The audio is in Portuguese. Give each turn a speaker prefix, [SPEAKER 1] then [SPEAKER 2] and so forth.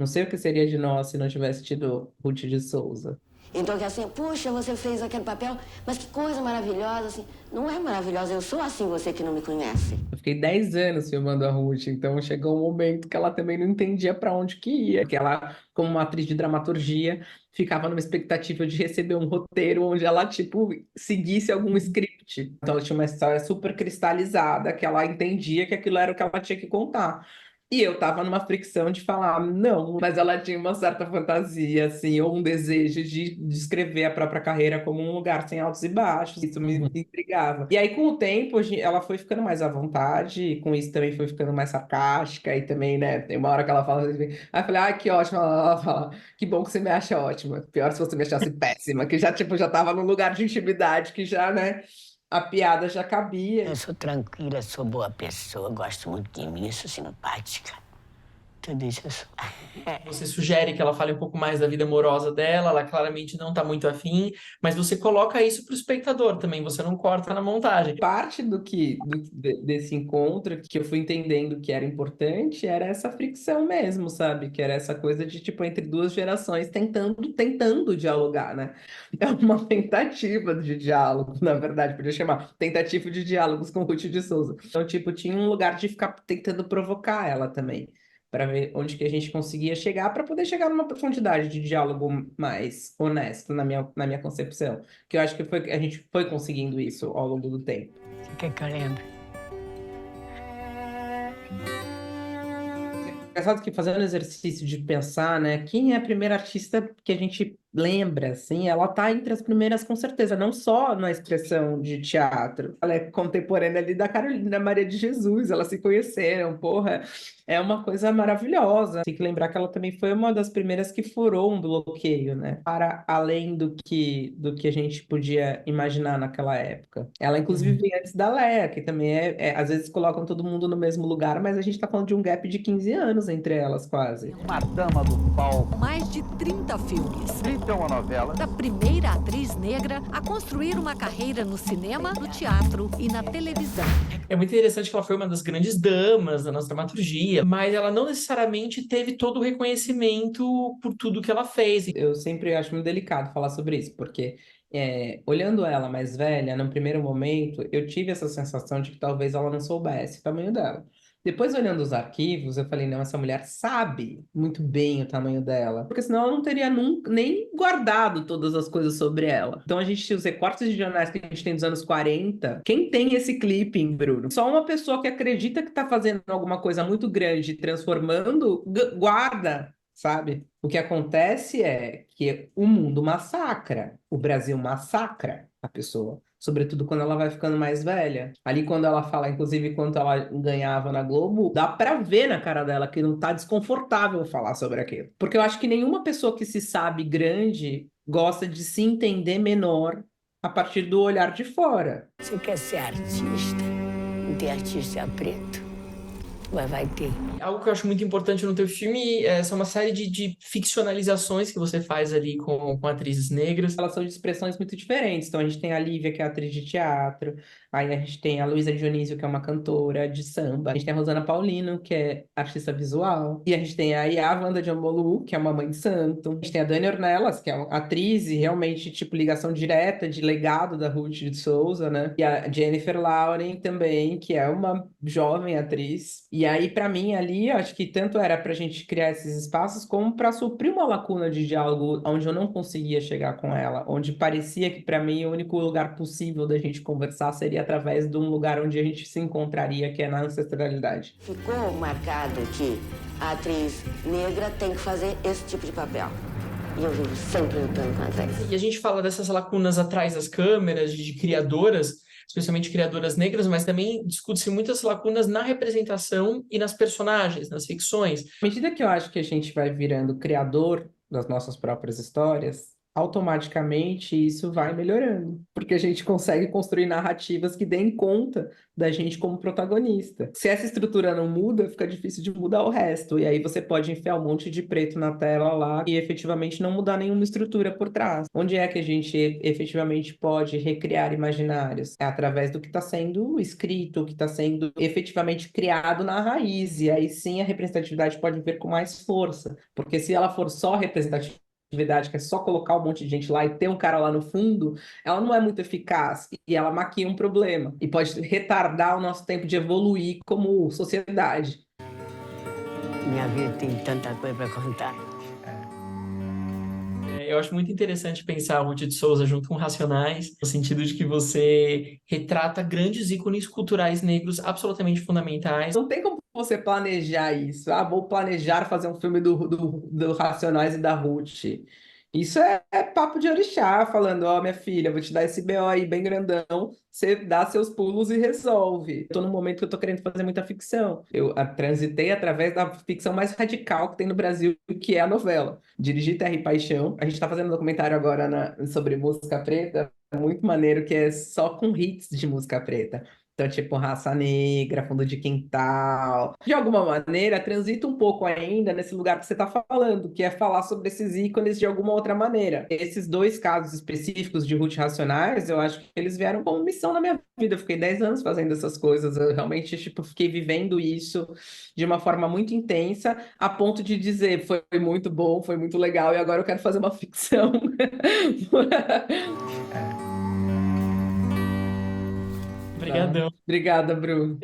[SPEAKER 1] Não sei o que seria de nós se não tivesse tido Ruth de Souza.
[SPEAKER 2] Então, que assim, puxa, você fez aquele papel, mas que coisa maravilhosa, assim. Não é maravilhosa, eu sou assim, você que não me conhece.
[SPEAKER 1] Eu fiquei 10 anos filmando a Ruth, então chegou um momento que ela também não entendia para onde que ia, que ela, como uma atriz de dramaturgia, ficava numa expectativa de receber um roteiro onde ela, tipo, seguisse algum script. Então ela tinha uma história super cristalizada, que ela entendia que aquilo era o que ela tinha que contar. E eu tava numa fricção de falar, não, mas ela tinha uma certa fantasia, assim, ou um desejo de descrever a própria carreira como um lugar sem altos e baixos. Isso me intrigava. E aí, com o tempo, ela foi ficando mais à vontade, e com isso também foi ficando mais sarcástica, e também, né, tem uma hora que ela fala assim, aí eu falei, ah, que ótima, ela fala, que bom que você me acha ótima. Pior se você me achasse péssima, que já, tipo, já tava num lugar de intimidade que já, né, a piada já cabia.
[SPEAKER 2] Eu sou tranquila, sou boa pessoa, gosto muito de mim, sou simpática. Tudo isso eu sou.
[SPEAKER 3] Você sugere que ela fale um pouco mais da vida amorosa dela, ela claramente não tá muito afim, mas você coloca isso pro espectador também, você não corta na montagem.
[SPEAKER 1] Parte desse encontro que eu fui entendendo que era importante era essa fricção mesmo, sabe? Que era essa coisa de, tipo, entre duas gerações tentando dialogar, né? É uma tentativa de diálogo, na verdade, podia chamar tentativa de diálogos com Ruth de Souza. Então, tipo, tinha um lugar de ficar tentando provocar ela também, para ver onde que a gente conseguia chegar, para poder chegar numa profundidade de diálogo mais honesto, na minha concepção. Que eu acho que a gente foi conseguindo isso ao longo do tempo.
[SPEAKER 2] Você quer que eu lembre?
[SPEAKER 1] Engraçado que fazendo o exercício de pensar, né, quem é a primeira artista que a gente lembra, assim, ela tá entre as primeiras com certeza, não só na expressão de teatro, ela é contemporânea ali da Carolina Maria de Jesus, elas se conheceram, porra, é uma coisa maravilhosa. Tem que lembrar que ela também foi uma das primeiras que furou um bloqueio, né, para além do que a gente podia imaginar naquela época. Ela, inclusive, veio antes da Léa, que também às vezes colocam todo mundo no mesmo lugar, mas a gente tá falando de um gap de 15 anos entre elas, quase.
[SPEAKER 4] Uma dama do palco.
[SPEAKER 5] Mais de 30 filmes.
[SPEAKER 4] Então, uma novela.
[SPEAKER 5] Da primeira atriz negra a construir uma carreira no cinema, no teatro e na televisão.
[SPEAKER 3] É muito interessante que ela foi uma das grandes damas da nossa dramaturgia, mas ela não necessariamente teve todo o reconhecimento por tudo que ela fez.
[SPEAKER 1] Eu sempre acho muito delicado falar sobre isso, porque olhando ela mais velha, no primeiro momento, eu tive essa sensação de que talvez ela não soubesse o tamanho dela. Depois, olhando os arquivos, eu falei, não, essa mulher sabe muito bem o tamanho dela, porque senão ela não teria nunca, nem guardado todas as coisas sobre ela. Então, a gente, os recortes de jornais que a gente tem dos anos 40, quem tem esse clipping, Bruno? Só uma pessoa que acredita que está fazendo alguma coisa muito grande, transformando, guarda, sabe? O que acontece é que o mundo massacra, o Brasil massacra a pessoa, sobretudo quando ela vai ficando mais velha. Ali quando ela fala, inclusive, quanto ela ganhava na Globo, dá pra ver na cara dela que não tá desconfortável falar sobre aquilo. Porque eu acho que nenhuma pessoa que se sabe grande gosta de se entender menor a partir do olhar de fora.
[SPEAKER 2] Você quer ser artista? Não tem artista preto? Mas vai ter.
[SPEAKER 3] Algo que eu acho muito importante no teu filme são uma série de ficcionalizações que você faz ali com atrizes negras.
[SPEAKER 1] Elas são de expressões muito diferentes. Então, a gente tem a Lívia, que é atriz de teatro. Aí a gente tem a Luísa Dionísio, que é uma cantora de samba. A gente tem a Rosana Paulino, que é artista visual. E a gente tem a Wanda de Ambolu, que é uma mãe de santo. A gente tem a Dani Ornelas, que é uma atriz e realmente, tipo, ligação direta de legado da Ruth de Souza, né? E a Jennifer Lauren também, que é uma jovem atriz. E aí, para mim, ali, eu acho que tanto era pra gente criar esses espaços, como para suprir uma lacuna de diálogo onde eu não conseguia chegar com ela, onde parecia que, para mim, o único lugar possível da gente conversar seria através de um lugar onde a gente se encontraria, que é na ancestralidade.
[SPEAKER 2] Ficou marcado que a atriz negra tem que fazer esse tipo de papel. E eu vivo sempre lutando contra isso.
[SPEAKER 3] E a gente fala dessas lacunas atrás das câmeras, de criadoras, especialmente criadoras negras, mas também discute-se muitas lacunas na representação e nas personagens, nas ficções.
[SPEAKER 1] À medida que eu acho que a gente vai virando criador das nossas próprias histórias, automaticamente isso vai melhorando, porque a gente consegue construir narrativas que deem conta da gente como protagonista. Se essa estrutura não muda, fica difícil de mudar o resto, e aí você pode enfiar um monte de preto na tela lá e efetivamente não mudar nenhuma estrutura por trás. Onde é que a gente efetivamente pode recriar imaginários? É através do que está sendo escrito, o que está sendo efetivamente criado na raiz, e aí sim a representatividade pode vir com mais força, porque se ela for só representatividade, que é só colocar um monte de gente lá e ter um cara lá no fundo, ela não é muito eficaz e ela maquia um problema e pode retardar o nosso tempo de evoluir como sociedade.
[SPEAKER 2] Minha vida tem tanta coisa para contar.
[SPEAKER 3] Eu acho muito interessante pensar a Ruth de Souza junto com Racionais, no sentido de que você retrata grandes ícones culturais negros absolutamente fundamentais.
[SPEAKER 1] Não tem como você planejar isso. Ah, vou planejar fazer um filme do Racionais e da Ruth. Isso é papo de orixá, falando, ó, minha filha, vou te dar esse BO aí bem grandão, você dá seus pulos e resolve. Tô num momento que eu tô querendo fazer muita ficção. Eu transitei através da ficção mais radical que tem no Brasil, que é a novela. Dirigi Terra e Paixão. A gente tá fazendo um documentário agora sobre música preta, muito maneiro, que é só com hits de música preta. Então, tipo, Raça Negra, Fundo de Quintal. De alguma maneira, transita um pouco ainda nesse lugar que você está falando, que é falar sobre esses ícones de alguma outra maneira. Esses dois casos específicos de Ruth Racionais, eu acho que eles vieram como missão na minha vida. Eu fiquei 10 anos fazendo essas coisas. Eu realmente, tipo, fiquei vivendo isso de uma forma muito intensa, a ponto de dizer, foi muito bom, foi muito legal, e agora eu quero fazer uma ficção.
[SPEAKER 3] Obrigadão.
[SPEAKER 1] Obrigada, Bruno.